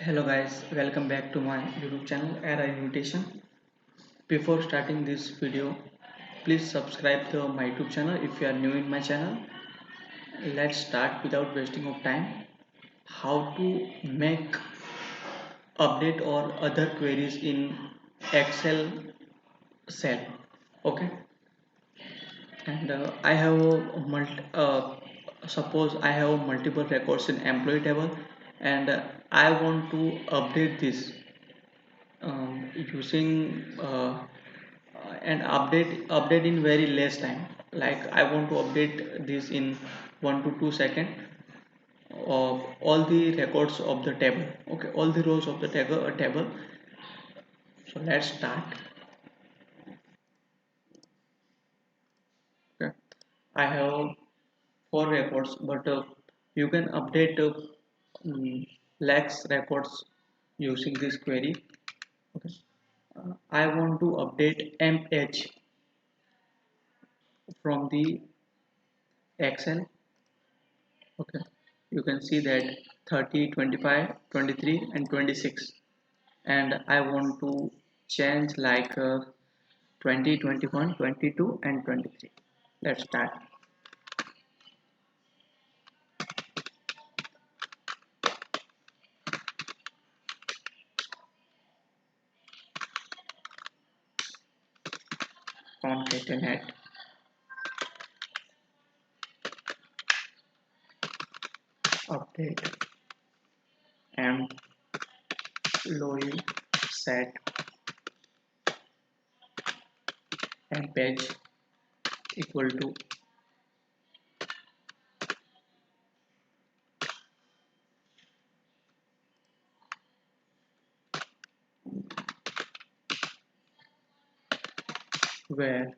Hello guys, welcome back to my YouTube channel Era Invitation. Before starting this video, please subscribe to my YouTube channel if you are new in my channel. Let's start without wasting of time. How to make update or other queries in Excel cell. Okay, and I have suppose I have multiple records in employee table, and I want to update this using and update in very less time. Like I want to update this in 1 to 2 seconds of all the records of the table. Okay, all the rows of the table. So let's start. Okay, I have four records, but you can update lakhs records using this query. Okay, I want to update MH from the Excel. Okay, you can see that 30, 25, 23, and 26, and I want to change like 20, 21, 22, and 23. Let's start. Concatenate update employee set and page equal to where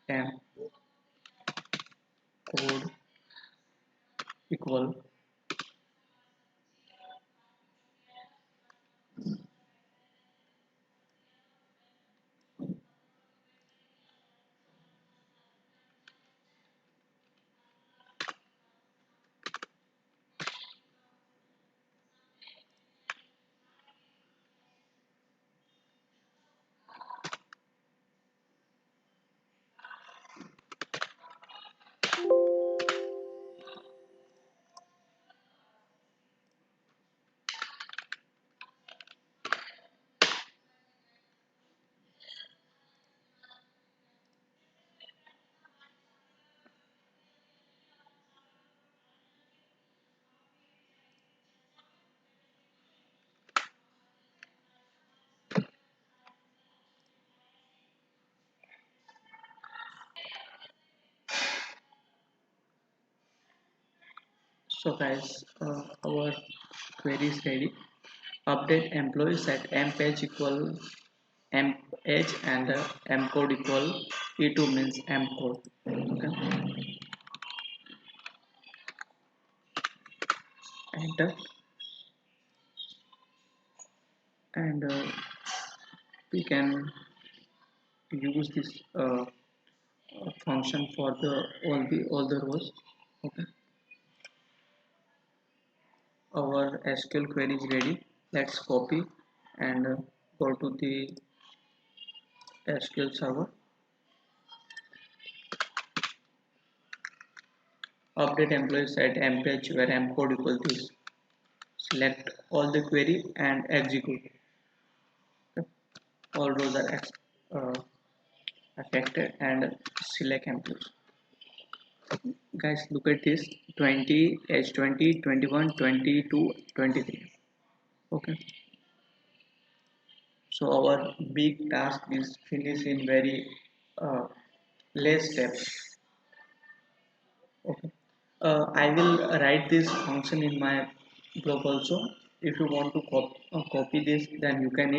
m code equal so guys, our query is ready. Update employee set m page equal m age and m code equal e2 means m code. Okay, enter, and we can use this function for the all the rows. Okay, our SQL query is ready. Let's copy and go to the SQL server. Update employee set m page where m code equal this. Select all the query and execute. Okay. All rows are uh, affected and select employees. Guys, look at this: 20, age 20, 21, 22, 23. Okay, so our big task is finished in very uh, less steps. Okay, I will write this function in my blog also. If you want to copy this, then you can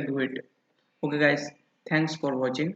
do it. Okay guys, thanks for watching.